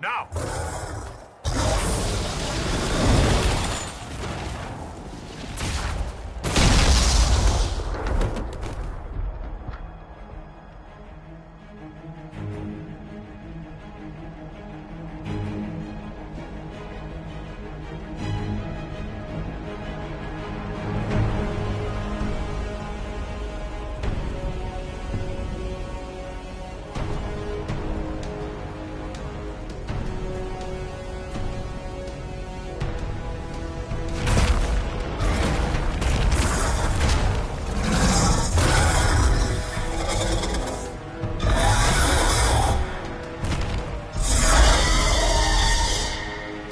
Now!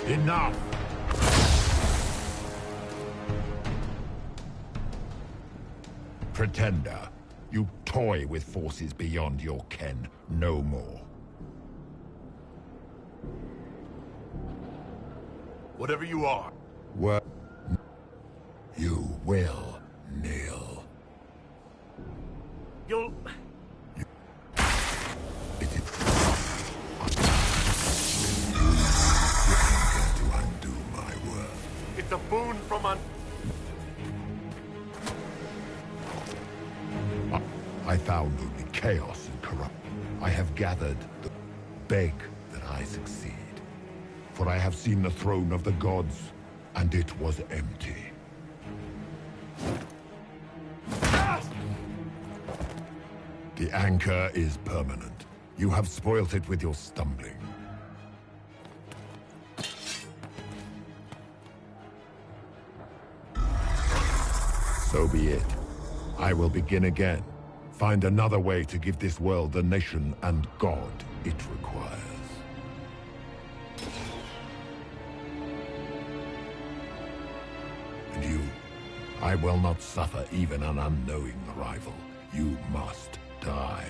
Enough! Pretender, you toy with forces beyond your ken. No more. Whatever you are. What? You will kneel. You'll... It's a boon from I found only chaos and corrupt. I have gathered the beg that I succeed. For I have seen the throne of the gods, and it was empty. The anchor is permanent. You have spoilt it with your stumbling. So be it. I will begin again. Find another way to give this world the nation and God it requires. And you, I will not suffer even an unknowing rival. You must die.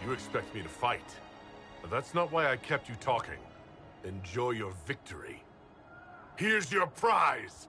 You expect me to fight, but that's not why I kept you talking. Enjoy your victory. Here's your prize!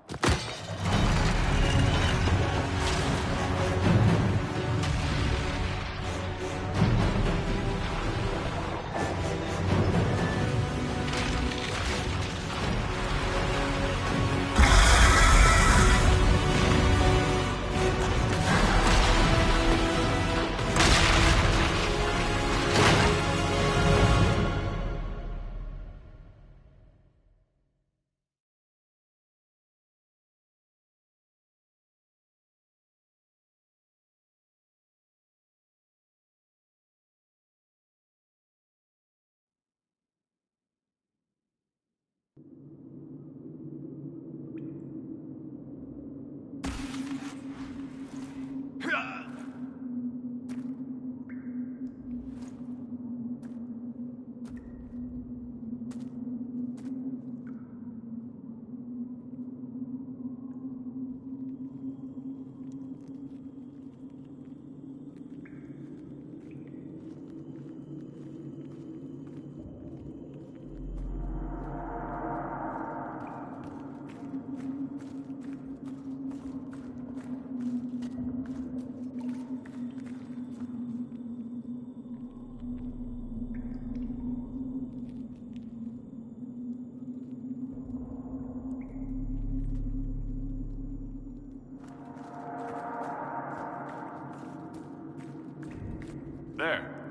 There.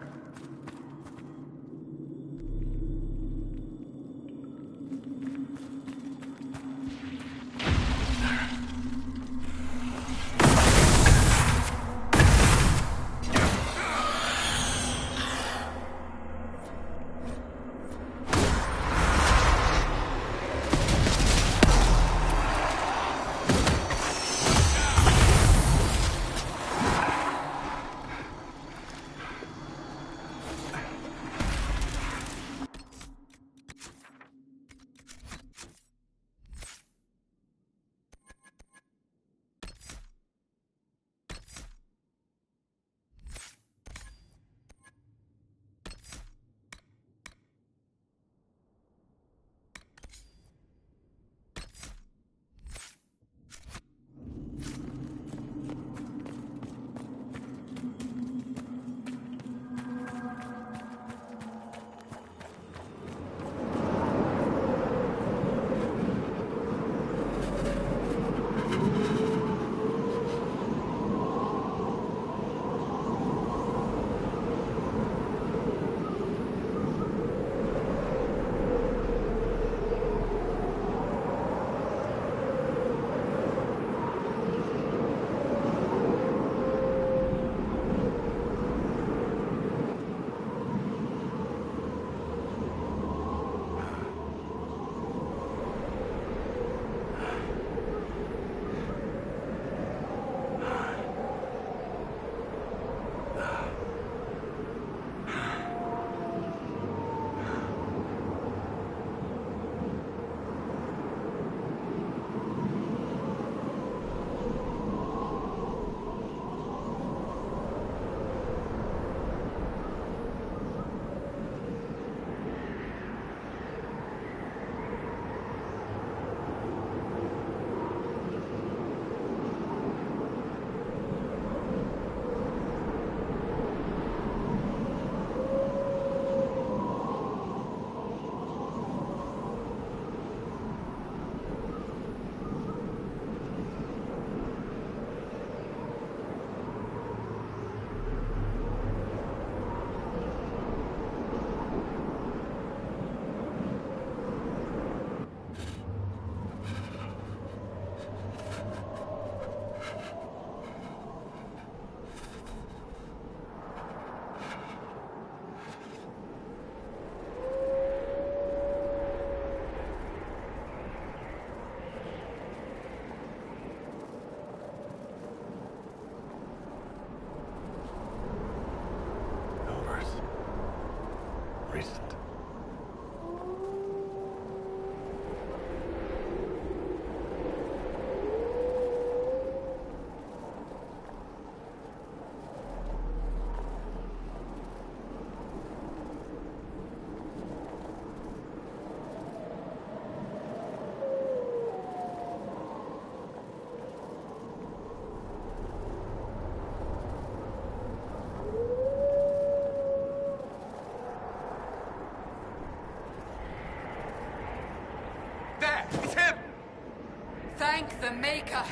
Maker!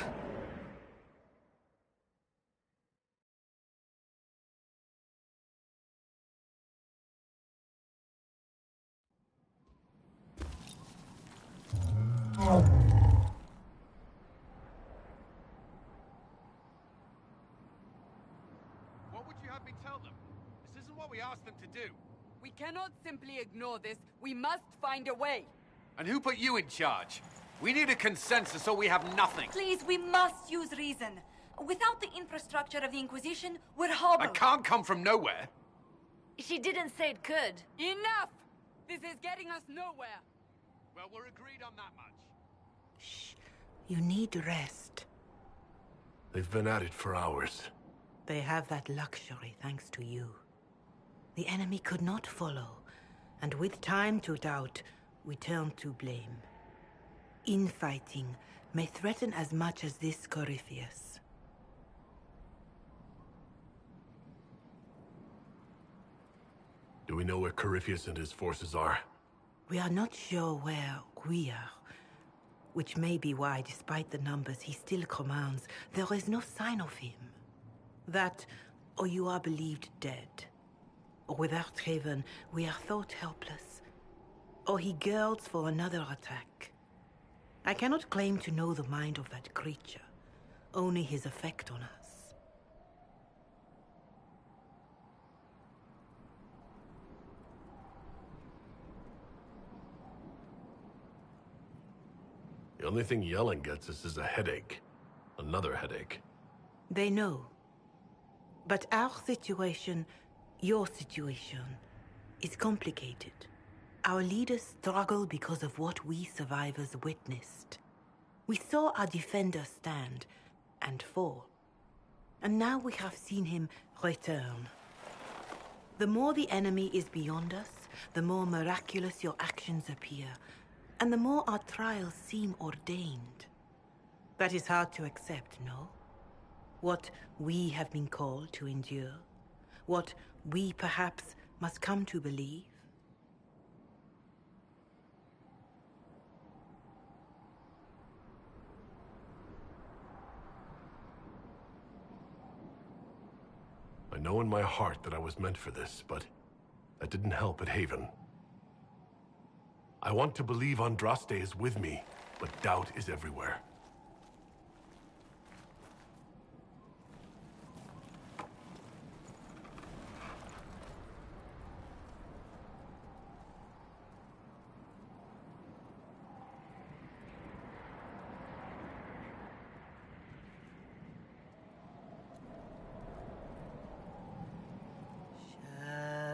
What would you have me tell them? This isn't what we asked them to do. We cannot simply ignore this. We must find a way. And who put you in charge? We need a consensus or we have nothing. Please, we must use reason. Without the infrastructure of the Inquisition, we're hobbled. I can't come from nowhere. She didn't say it could. Enough! This is getting us nowhere. Well, we're agreed on that much. Shh. You need rest. They've been at it for hours. They have that luxury thanks to you. The enemy could not follow, and with time to doubt, we turn to blame. Infighting may threaten as much as this Corypheus. Do we know where Corypheus and his forces are? We are not sure where we are, which may be why, despite the numbers he still commands, there is no sign of him. That, or you are believed dead. Or without Haven, we are thought helpless. Or he girds for another attack. I cannot claim to know the mind of that creature, only his effect on us. The only thing Yellen gets us is a headache. Another headache. They know. But our situation, your situation, is complicated. Our leaders struggle because of what we survivors witnessed. We saw our defender stand and fall. And now we have seen him return. The more the enemy is beyond us, the more miraculous your actions appear, and the more our trials seem ordained. That is hard to accept, no? What we have been called to endure, what we perhaps must come to believe. I know in my heart that I was meant for this, but that didn't help at Haven. I want to believe Andraste is with me, but doubt is everywhere.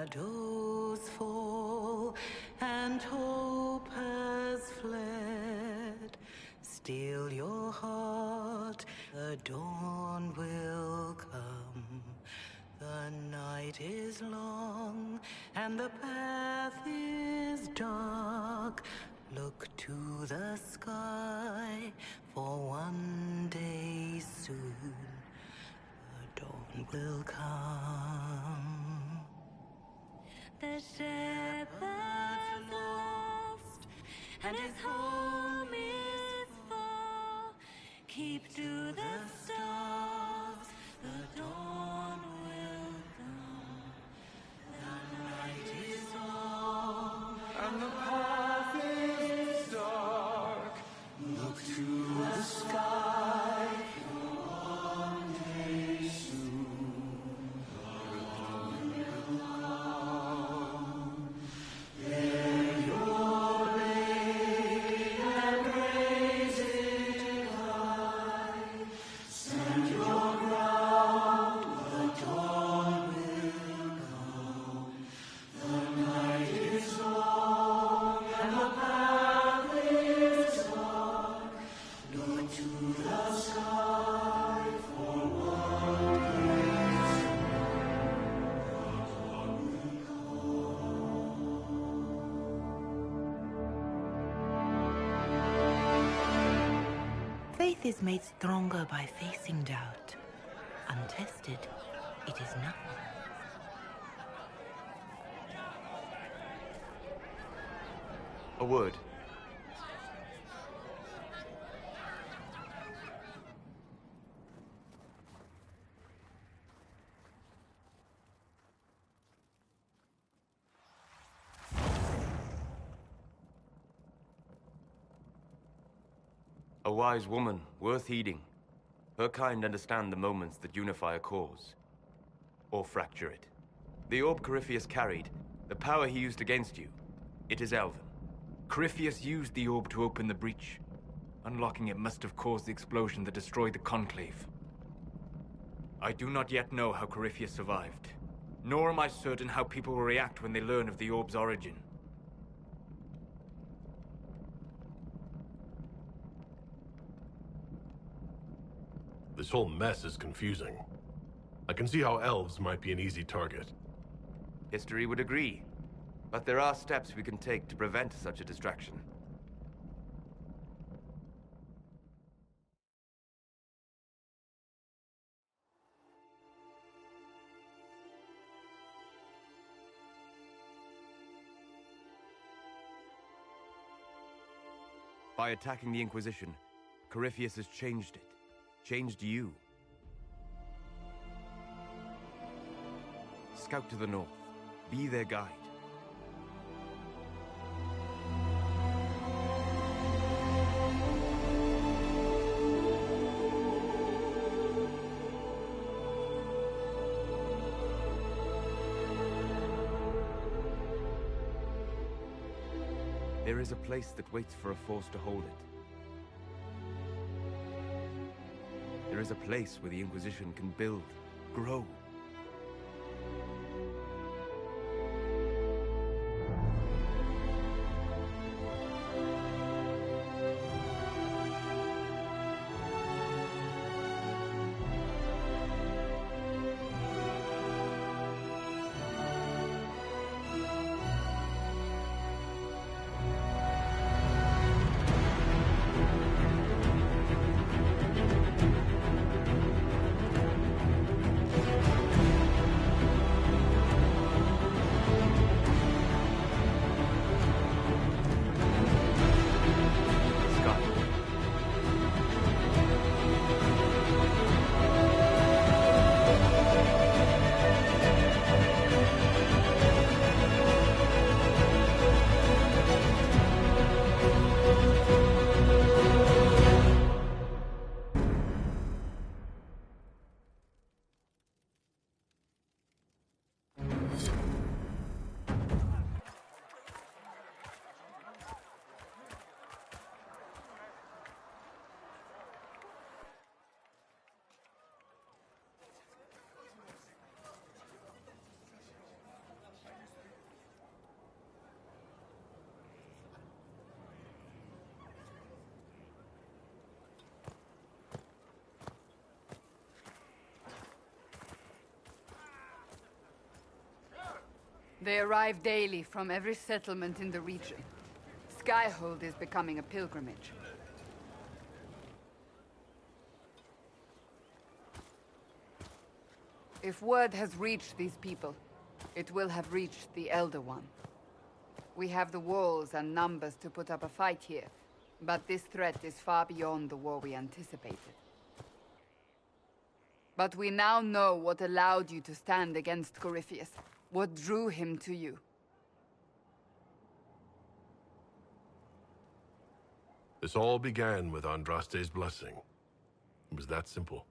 Shadows fall and hope has fled. Still your heart, the dawn will come. The night is long and the path is dark. Look to the sky, for one day soon the dawn will come. The shepherd's lost, and his home is far. Keep to the stars, the dawn will come. The night is long, And the path is dark. Look to the sky. One day soon. Faith is made stronger by facing doubt. Untested, it is nothing. A word. wise woman, worth heeding. Her kind understand the moments that unify a cause. Or fracture it. The orb Corypheus carried, the power he used against you, it is Elven. Corypheus used the orb to open the breach. Unlocking it must have caused the explosion that destroyed the Conclave. I do not yet know how Corypheus survived, nor am I certain how people will react when they learn of the orb's origin. This whole mess is confusing. I can see how elves might be an easy target. History would agree. But there are steps we can take to prevent such a distraction. By attacking the Inquisition, Corypheus has changed it. Changed you. Scout to the north. Be their guide. There is a place that waits for a force to hold it. There is a place where the Inquisition can build, grow. They arrive daily from every settlement in the region. Skyhold is becoming a pilgrimage. If word has reached these people, it will have reached the Elder One. We have the walls and numbers to put up a fight here, but this threat is far beyond the war we anticipated. But we now know what allowed you to stand against Corypheus. What drew him to you? This all began with Andraste's blessing. It was that simple.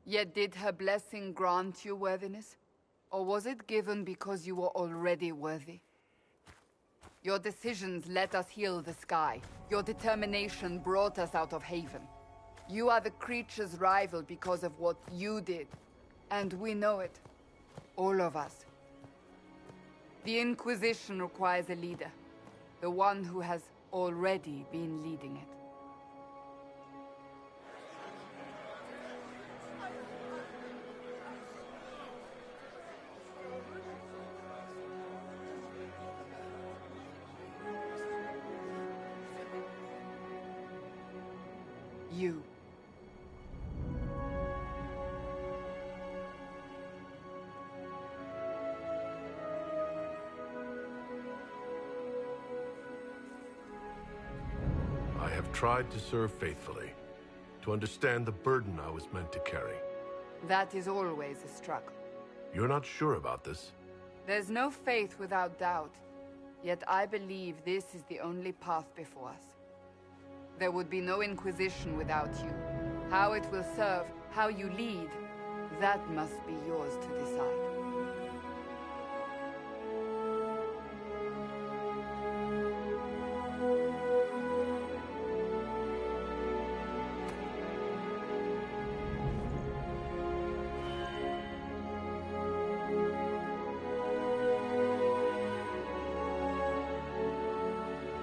Yet did her blessing grant you worthiness? Or was it given because you were already worthy? Your decisions let us heal the sky. Your determination brought us out of Haven. You are the creature's rival because of what you did. And we know it. All of us. The Inquisition requires a leader. The one who has already been leading it. You. I have tried to serve faithfully, to understand the burden I was meant to carry. That is always a struggle. You're not sure about this? There's no faith without doubt. Yet I believe this is the only path before us. There would be no Inquisition without you. How it will serve, how you lead, that must be yours to decide.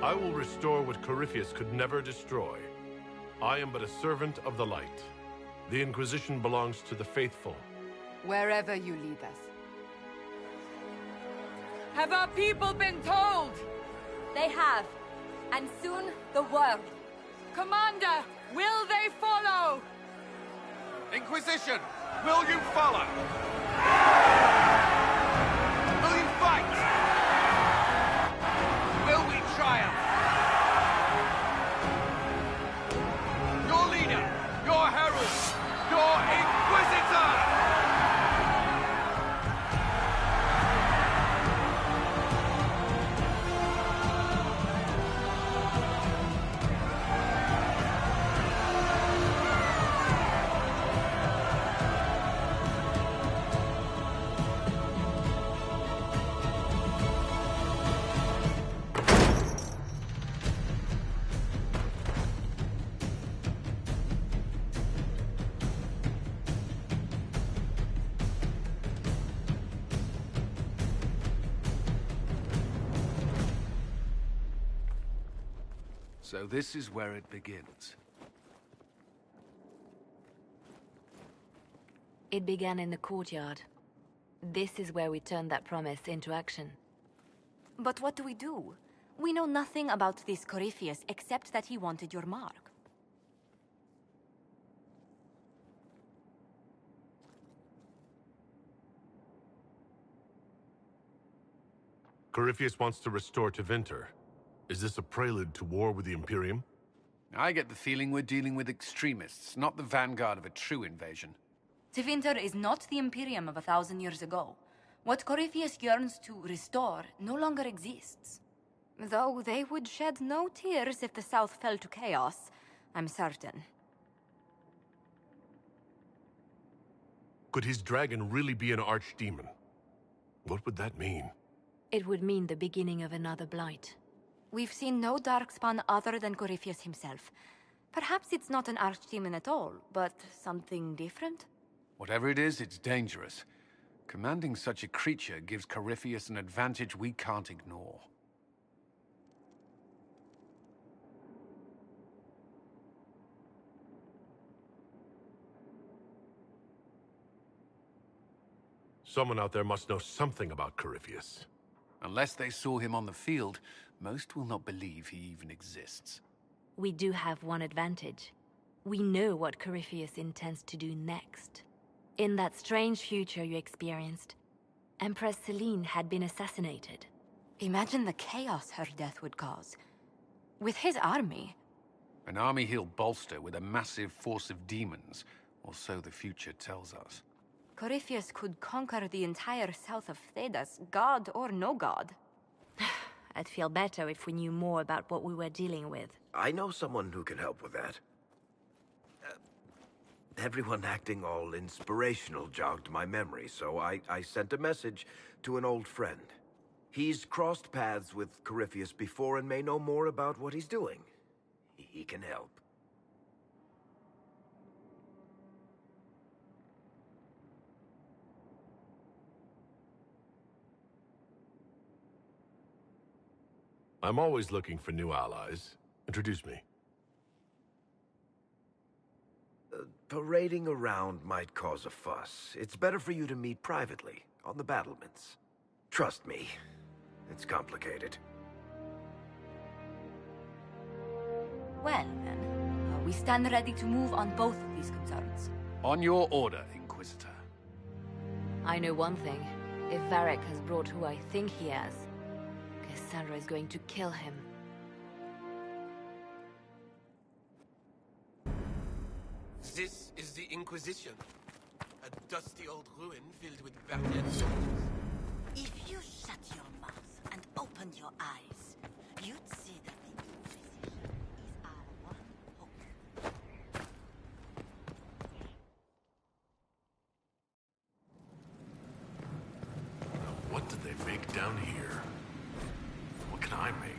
I will restore what Corypheus could never destroy. I am but a servant of the light. The Inquisition belongs to the faithful. Wherever you lead us. Have our people been told? They have. And soon, the world. Commander, will they follow? Inquisition, will you follow? Will you fight? Will we triumph? Your leader, your herald, your Inquisitor! So this is where it begins. It began in the courtyard. This is where we turned that promise into action. But what do we do? We know nothing about this Corypheus except that he wanted your mark. Corypheus wants to restore Tevinter. Is this a prelude to war with the Imperium? I get the feeling we're dealing with extremists, not the vanguard of a true invasion. Tevinter is not the Imperium of 1,000 years ago. What Corypheus yearns to restore no longer exists. Though they would shed no tears if the South fell to chaos, I'm certain. Could his dragon really be an archdemon? What would that mean? It would mean the beginning of another blight. We've seen no Darkspawn other than Corypheus himself. Perhaps it's not an archdemon at all, but something different? Whatever it is, it's dangerous. Commanding such a creature gives Corypheus an advantage we can't ignore. Someone out there must know something about Corypheus. Unless they saw him on the field, most will not believe he even exists. We do have one advantage. We know what Corypheus intends to do next. In that strange future you experienced, Empress Selene had been assassinated. Imagine the chaos her death would cause. With his army. An army he'll bolster with a massive force of demons, or so the future tells us. Corypheus could conquer the entire south of Thedas, god or no god. I'd feel better if we knew more about what we were dealing with. I know someone who can help with that. Everyone acting all inspirational jogged my memory, so I sent a message to an old friend. He's crossed paths with Corypheus before and may know more about what he's doing. He can help. I'm always looking for new allies. Introduce me. Parading around might cause a fuss. It's better for you to meet privately, on the battlements. Trust me, it's complicated. Well, then, we stand ready to move on both of these concerns. On your order, Inquisitor. I know one thing. If Varric has brought who I think he has, Cassandra is going to kill him. This is the Inquisition. A dusty old ruin filled with barbarian soldiers. If you shut your mouth and opened your eyes, you'd see that the Inquisition is our one they make down here? What can I make?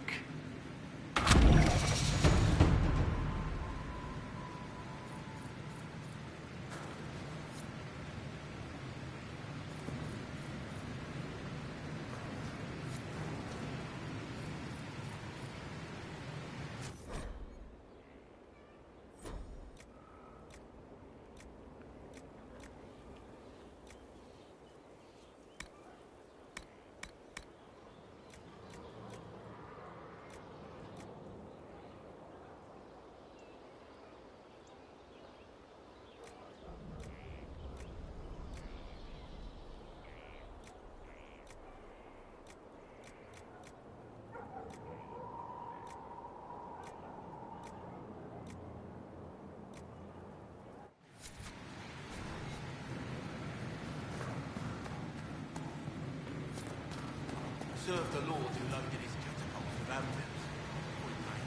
Serve the Lord who loaded his catapults with arrows. Point blank.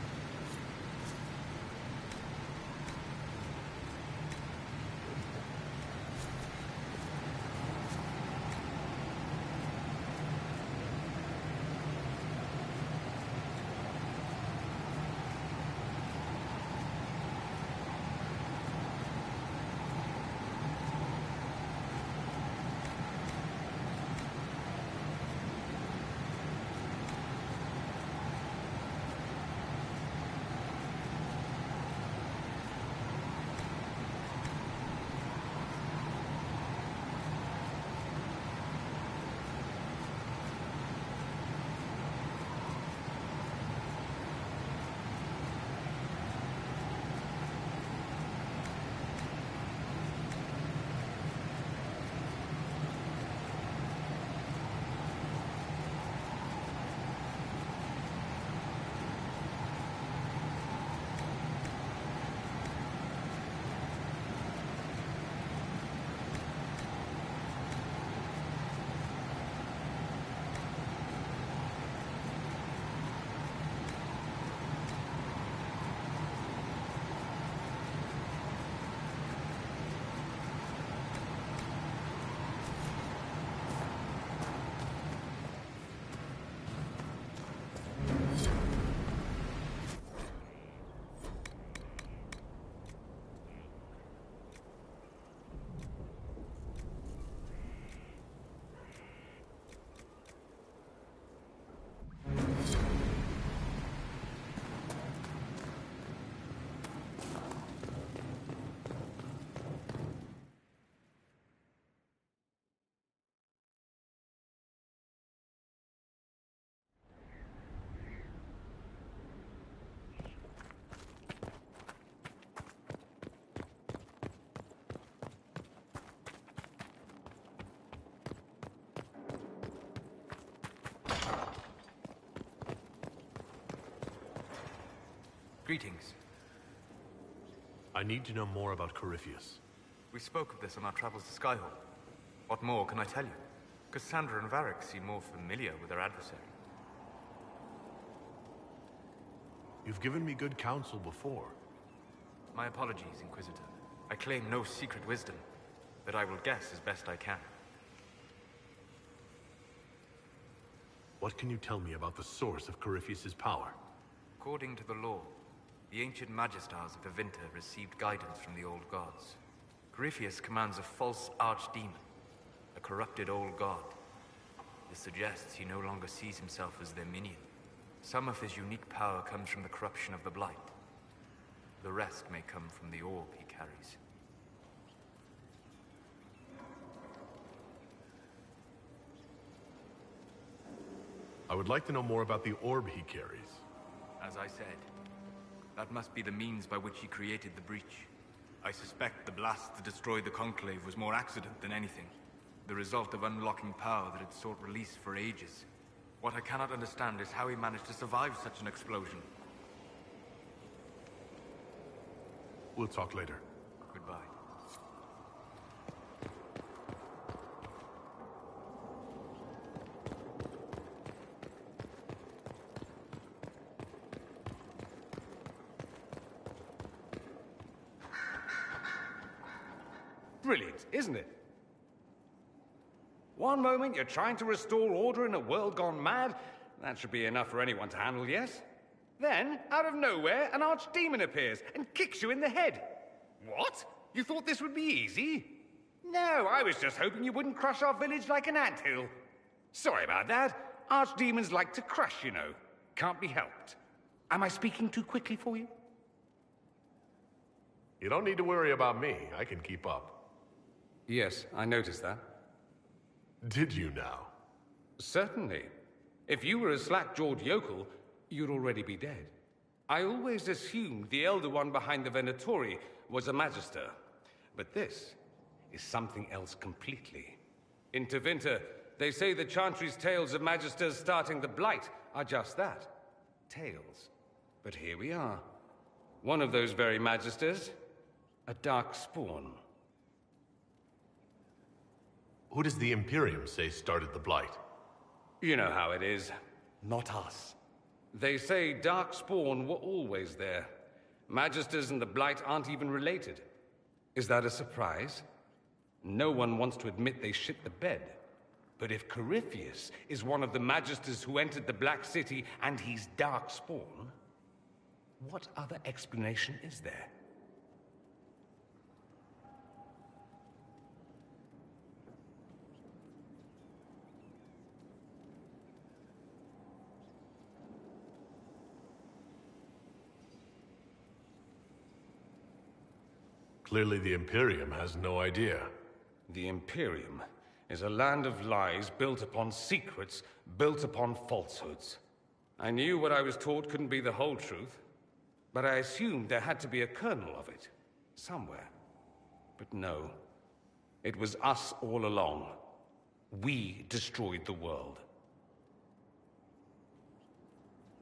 Greetings. I need to know more about Corypheus. We spoke of this on our travels to Skyhawk. What more can I tell you? Cassandra and Varric seem more familiar with their adversary. You've given me good counsel before. My apologies, Inquisitor. I claim no secret wisdom, but I will guess as best I can. What can you tell me about the source of Corypheus's power? According to the law, the ancient Magistars of Avinta received guidance from the old gods. Corypheus commands a false archdemon, a corrupted old god. This suggests he no longer sees himself as their minion. Some of his unique power comes from the corruption of the Blight. The rest may come from the orb he carries. I would like to know more about the orb he carries. As I said, that must be the means by which he created the breach. I suspect the blast to destroy the Conclave was more accident than anything. The result of unlocking power that had sought release for ages. What I cannot understand is how he managed to survive such an explosion. We'll talk later. Goodbye. Brilliant, isn't it? One moment you're trying to restore order in a world gone mad. That should be enough for anyone to handle, yes? Then, out of nowhere, an archdemon appears and kicks you in the head. What? You thought this would be easy? No, I was just hoping you wouldn't crush our village like an anthill. Sorry about that. Archdemons like to crush, you know. Can't be helped. Am I speaking too quickly for you? You don't need to worry about me. I can keep up. Yes, I noticed that. Did you now? Certainly. If you were a slack-jawed yokel, you'd already be dead. I always assumed the Elder One behind the Venatori was a Magister. But this is something else completely. In Tevinter, they say the Chantry's tales of Magisters starting the Blight are just that. Tales. But here we are. One of those very Magisters, a dark spawn. Who does the Imperium say started the Blight? You know how it is. Not us. They say Darkspawn were always there. Magisters and the Blight aren't even related. Is that a surprise? No one wants to admit they shit the bed. But if Corypheus is one of the Magisters who entered the Black City and he's Darkspawn, what other explanation is there? Clearly the Imperium has no idea. The Imperium is a land of lies built upon secrets, built upon falsehoods. I knew what I was taught couldn't be the whole truth, but I assumed there had to be a kernel of it, somewhere. But no, it was us all along. We destroyed the world.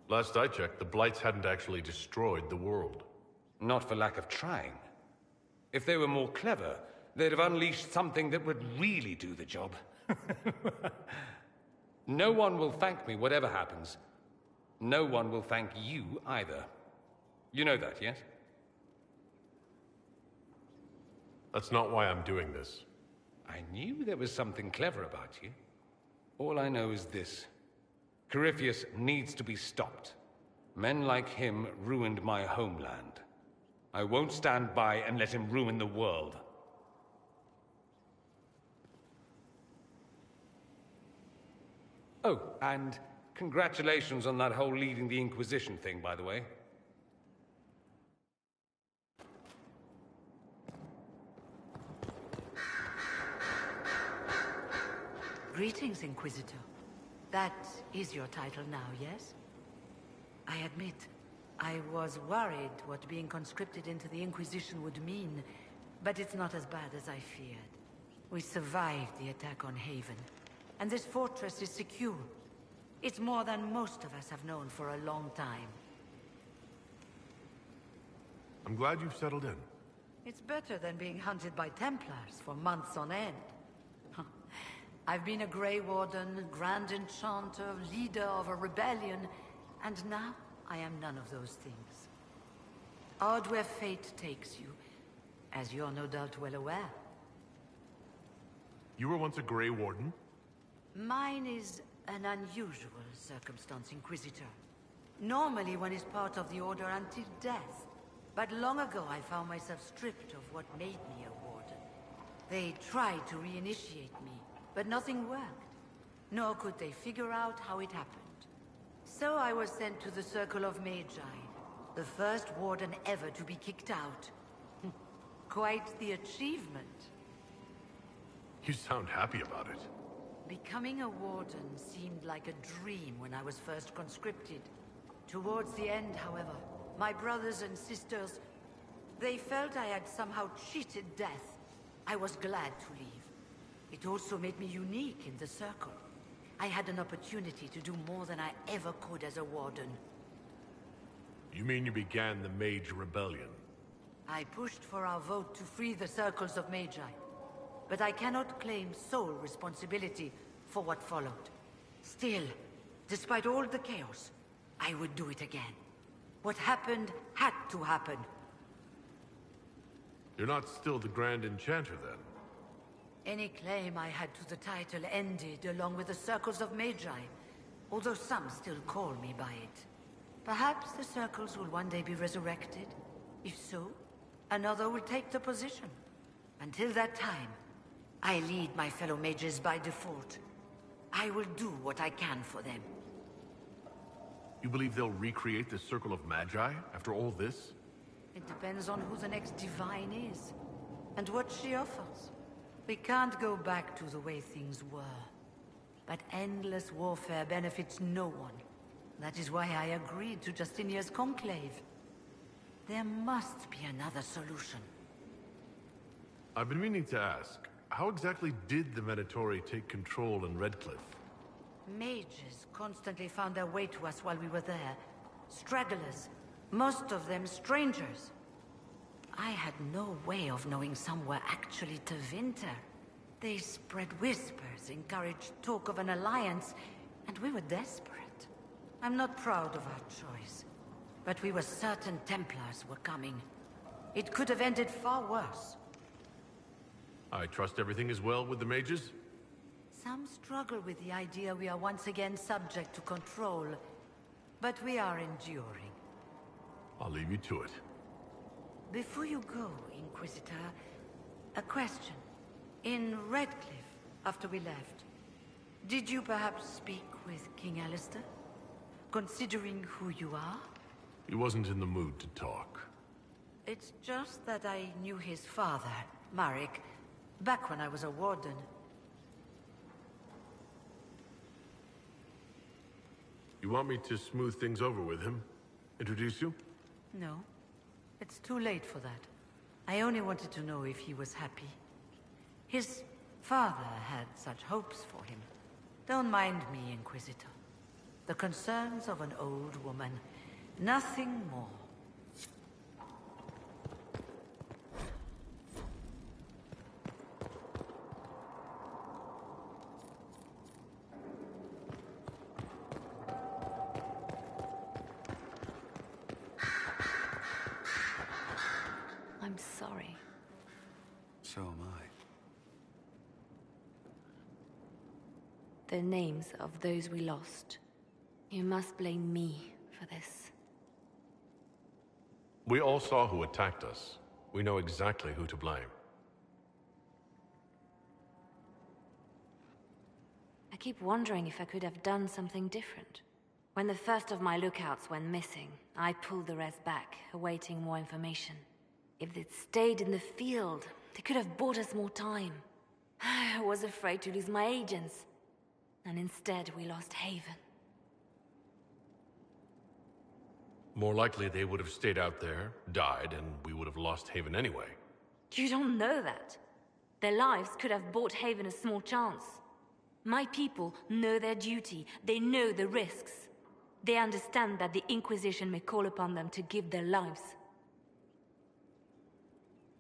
Last I checked, the Blights hadn't actually destroyed the world. Not for lack of trying. If they were more clever, they'd have unleashed something that would really do the job. No one will thank me, whatever happens. No one will thank you either. You know that, yes? That's not why I'm doing this. I knew there was something clever about you. All I know is this. Corypheus needs to be stopped. Men like him ruined my homeland. I won't stand by and let him ruin the world. Oh, and congratulations on that whole leading the Inquisition thing, by the way. Greetings, Inquisitor. That is your title now, yes? I admit, I was worried what being conscripted into the Inquisition would mean, but it's not as bad as I feared. We survived the attack on Haven, and this fortress is secure. It's more than most of us have known for a long time. I'm glad you've settled in. It's better than being hunted by Templars for months on end. I've been a Grey Warden, Grand Enchanter, leader of a rebellion, and now I am none of those things. Odd where fate takes you, as you're no doubt well aware. You were once a Grey Warden? Mine is an unusual circumstance, Inquisitor. Normally one is part of the Order until death. But long ago I found myself stripped of what made me a Warden. They tried to reinitiate me, but nothing worked. Nor could they figure out how it happened. So I was sent to the Circle of Magi, the first Warden ever to be kicked out. Quite the achievement. You sound happy about it. Becoming a Warden seemed like a dream when I was first conscripted. Towards the end, however, my brothers and sisters, they felt I had somehow cheated death. I was glad to leave. It also made me unique in the Circle. I had an opportunity to do more than I ever could as a Warden. You mean you began the Mage Rebellion? I pushed for our vote to free the Circles of Magi. But I cannot claim sole responsibility for what followed. Still, despite all the chaos, I would do it again. What happened had to happen. You're not still the Grand Enchanter, then? Any claim I had to the title ended along with the Circles of Magi, although some still call me by it. Perhaps the Circles will one day be resurrected. If so, another will take the position. Until that time, I lead my fellow mages by default. I will do what I can for them. You believe they'll recreate the Circle of Magi after all this? It depends on who the next divine is, and what she offers. We can't go back to the way things were. But endless warfare benefits no one. That is why I agreed to Justinia's conclave. There must be another solution. I've been meaning to ask, how exactly did the Venatori take control in Redcliffe? Mages constantly found their way to us while we were there. Stragglers, most of them strangers. I had no way of knowing some were actually Tevinter. They spread whispers, encouraged talk of an alliance, and we were desperate. I'm not proud of our choice, but we were certain Templars were coming. It could have ended far worse. I trust everything is well with the mages? Some struggle with the idea we are once again subject to control, but we are enduring. I'll leave you to it. Before you go, Inquisitor, a question. In Redcliffe, after we left, did you perhaps speak with King Alistair? Considering who you are? He wasn't in the mood to talk. It's just that I knew his father, Marek, back when I was a warden. You want me to smooth things over with him? Introduce you? No. It's too late for that. I only wanted to know if he was happy. His father had such hopes for him. Don't mind me, Inquisitor. The concerns of an old woman. Nothing more. I'm sorry. So am I. The names of those we lost. You must blame me for this. We all saw who attacked us. We know exactly who to blame. I keep wondering if I could have done something different. When the first of my lookouts went missing, I pulled the rest back, awaiting more information. If they'd stayed in the field, they could have bought us more time. I was afraid to lose my agents. And instead, we lost Haven. More likely they would have stayed out there, died, and we would have lost Haven anyway. You don't know that. Their lives could have bought Haven a small chance. My people know their duty. They know the risks. They understand that the Inquisition may call upon them to give their lives.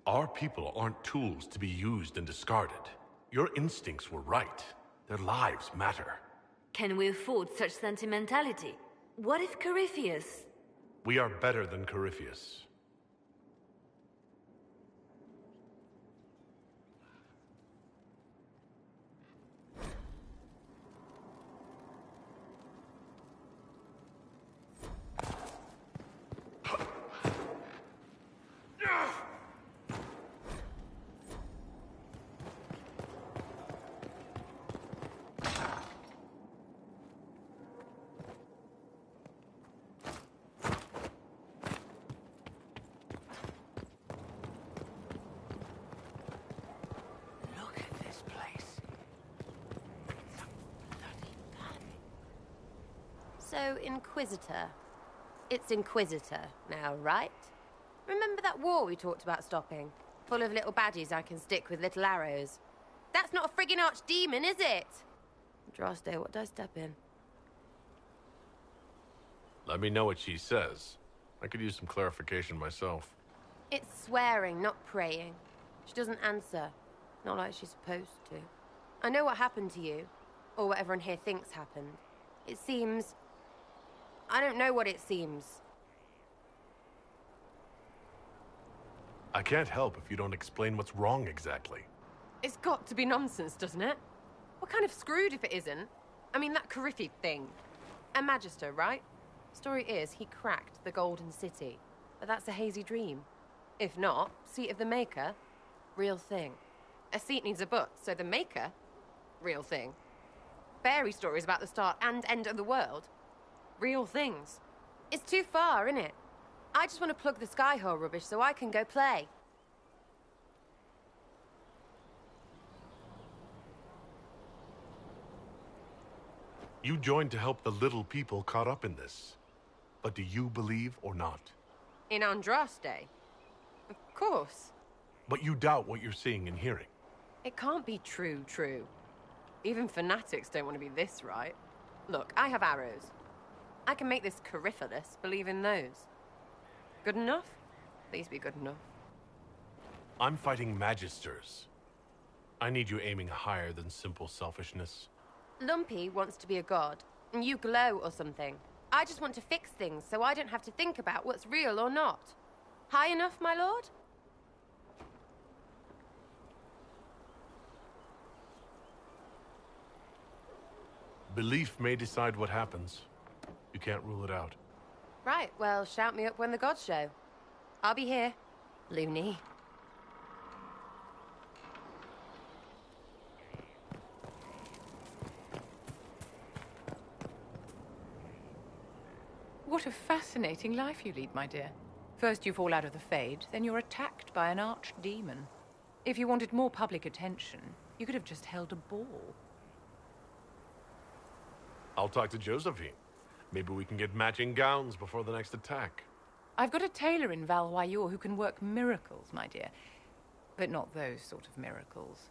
Our people aren't tools to be used and discarded. Your instincts were right. Their lives matter. Can we afford such sentimentality? What if Corypheus... We are better than Corypheus. So, Inquisitor. It's Inquisitor now, right? Remember that war we talked about stopping? Full of little baddies I can stick with little arrows. That's not a friggin' archdemon, is it? Droste, what did I step in? Let me know what she says. I could use some clarification myself. It's swearing, not praying. She doesn't answer. Not like she's supposed to. I know what happened to you. Or what everyone here thinks happened. It seems... I don't know what it seems. I can't help if you don't explain what's wrong exactly. It's got to be nonsense, doesn't it? We're kind of screwed if it isn't. I mean, that Coryphi thing. A Magister, right? Story is, he cracked the Golden City. But that's a hazy dream. If not, Seat of the Maker, real thing. A seat needs a butt, so the Maker, real thing. Fairy stories about the start and end of the world, real things. It's too far, innit? I just want to plug the Skyhole rubbish so I can go play. You joined to help the little people caught up in this. But do you believe or not? In Andraste? Of course. But you doubt what you're seeing and hearing. It can't be true. Even fanatics don't want to be this right. Look, I have arrows. I can make this Corypheus believe in those. Good enough? Please be good enough. I'm fighting Magisters. I need you aiming higher than simple selfishness. Lumpy wants to be a god, and you glow or something. I just want to fix things so I don't have to think about what's real or not. High enough, my lord? Belief may decide what happens. You can't rule it out. Right, well, shout me up when the gods show. I'll be here, loony. What a fascinating life you lead, my dear. First you fall out of the Fade, then you're attacked by an archdemon. If you wanted more public attention, you could have just held a ball. I'll talk to Josephine. Maybe we can get matching gowns before the next attack. I've got a tailor in Val-Royeaux who can work miracles, my dear. But not those sort of miracles.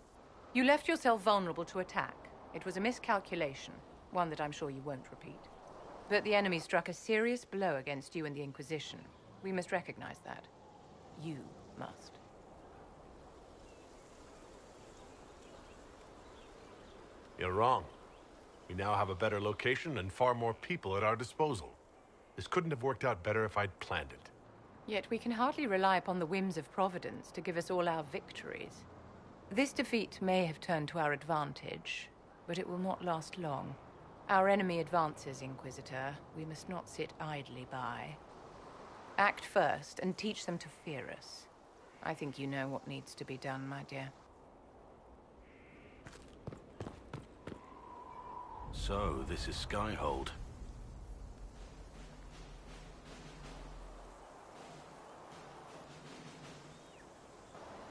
You left yourself vulnerable to attack. It was a miscalculation, one that I'm sure you won't repeat. But the enemy struck a serious blow against you and the Inquisition. We must recognize that. You must. You're wrong. We now have a better location and far more people at our disposal. This couldn't have worked out better if I'd planned it. Yet we can hardly rely upon the whims of Providence to give us all our victories. This defeat may have turned to our advantage, but it will not last long. Our enemy advances, Inquisitor. We must not sit idly by. Act first and teach them to fear us. I think you know what needs to be done, my dear. So, this is Skyhold.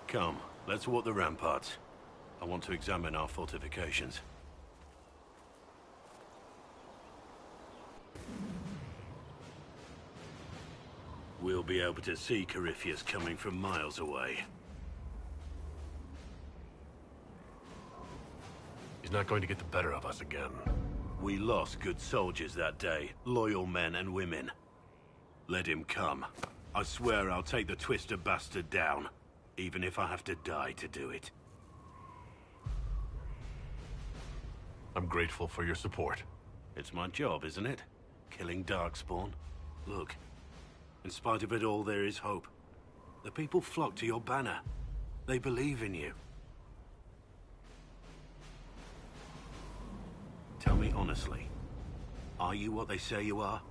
Come, let's walk the ramparts. I want to examine our fortifications. We'll be able to see Corypheus coming from miles away. He's not going to get the better of us again. We lost good soldiers that day, loyal men and women. Let him come. I swear I'll take the Twister bastard down, even if I have to die to do it. I'm grateful for your support. It's my job, isn't it? Killing Darkspawn. Look, in spite of it all, there is hope. The people flock to your banner. They believe in you. Tell me honestly, are you what they say you are?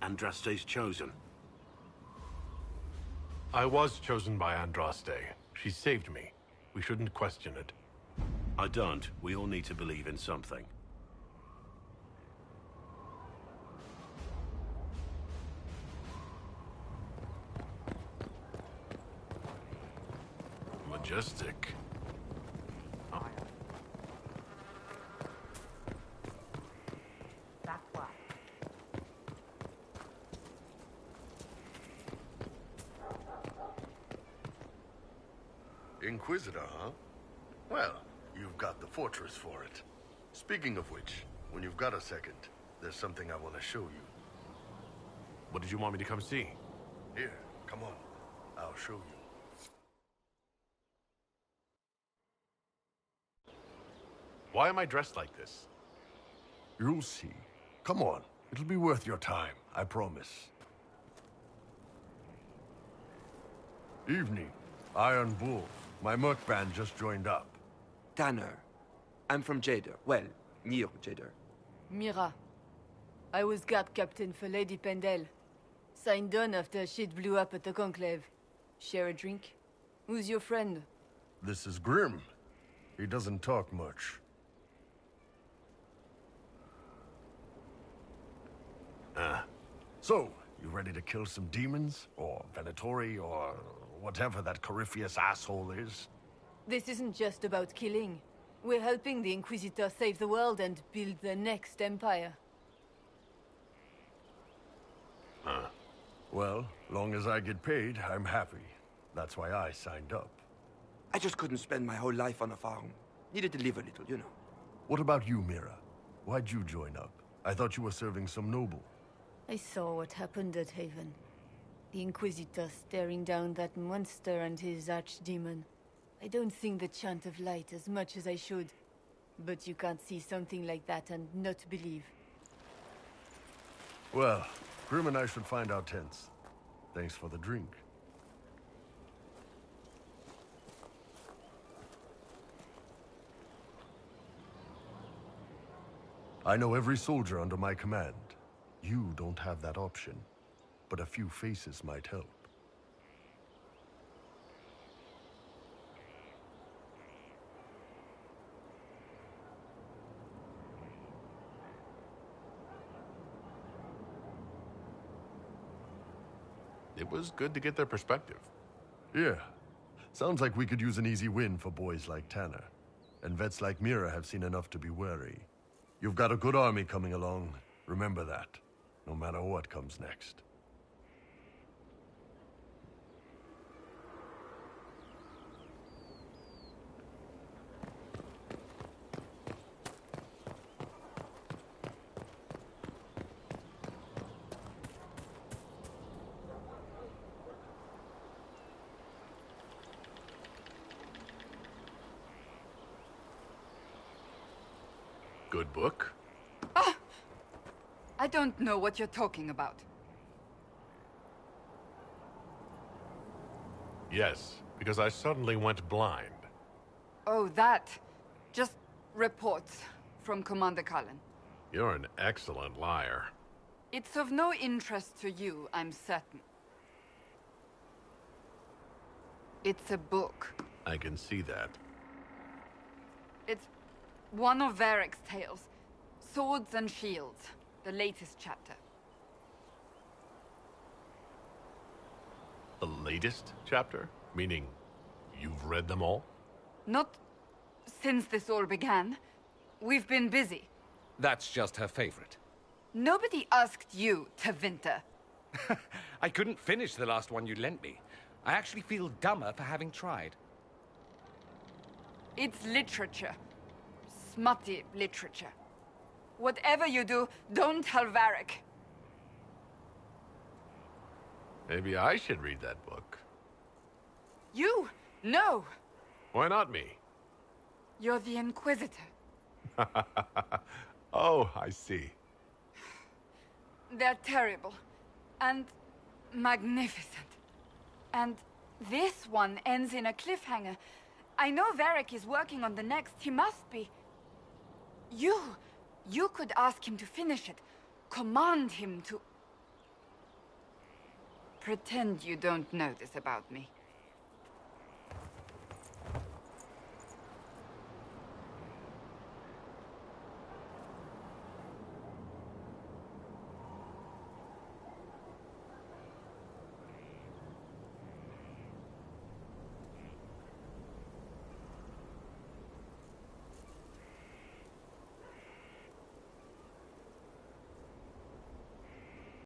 Andraste's chosen? I was chosen by Andraste. She saved me. We shouldn't question it. I don't. We all need to believe in something. Majestic. Oh. Inquisitor, huh? Well, you've got the fortress for it. Speaking of which, when you've got a second, there's something I want to show you. What did you want me to come see? Here, come on. I'll show you. Why am I dressed like this? You'll see. Come on. It'll be worth your time, I promise. Evening. Iron Bull. My merc band just joined up. Tanner. I'm from Jader. Well, near Jader. Mira. I was guard captain for Lady Pendel. Signed on after shit blew up at the Conclave. Share a drink? Who's your friend? This is Grim. He doesn't talk much. So, you ready to kill some demons? Or Venatori, or whatever that Corypheus asshole is? This isn't just about killing. We're helping the Inquisitor save the world and build the next empire. Well, long as I get paid, I'm happy. That's why I signed up. I just couldn't spend my whole life on a farm. Needed to live a little, you know. What about you, Mira? Why'd you join up? I thought you were serving some noble. I saw what happened at Haven. The Inquisitor staring down that monster and his archdemon. I don't sing the chant of light as much as I should. But you can't see something like that and not believe. Well, Grim and I should find our tents. Thanks for the drink. I know every soldier under my command. You don't have that option, but a few faces might help. It was good to get their perspective. Yeah. Sounds like we could use an easy win for boys like Tanner. And vets like Mira have seen enough to be wary. You've got a good army coming along. Remember that, no matter what comes next. Good book? I don't know what you're talking about. Yes, because I suddenly went blind. Oh, that. Just reports from Commander Cullen. You're an excellent liar. It's of no interest to you, I'm certain. It's a book. I can see that. It's one of Varric's tales. Swords and Shields. The latest chapter. The latest chapter? Meaning, you've read them all? Not since this all began. We've been busy. That's just her favorite. Nobody asked you, Tevinter. I couldn't finish the last one you lent me. I actually feel dumber for having tried. It's literature. Smutty literature. Whatever you do, don't tell Varric. Maybe I should read that book. You? No. Why not me? You're the Inquisitor. Oh, I see. They're terrible. And magnificent. And this one ends in a cliffhanger. I know Varric is working on the next. He must be. You could ask him to finish it. Command him to... Pretend you don't know this about me.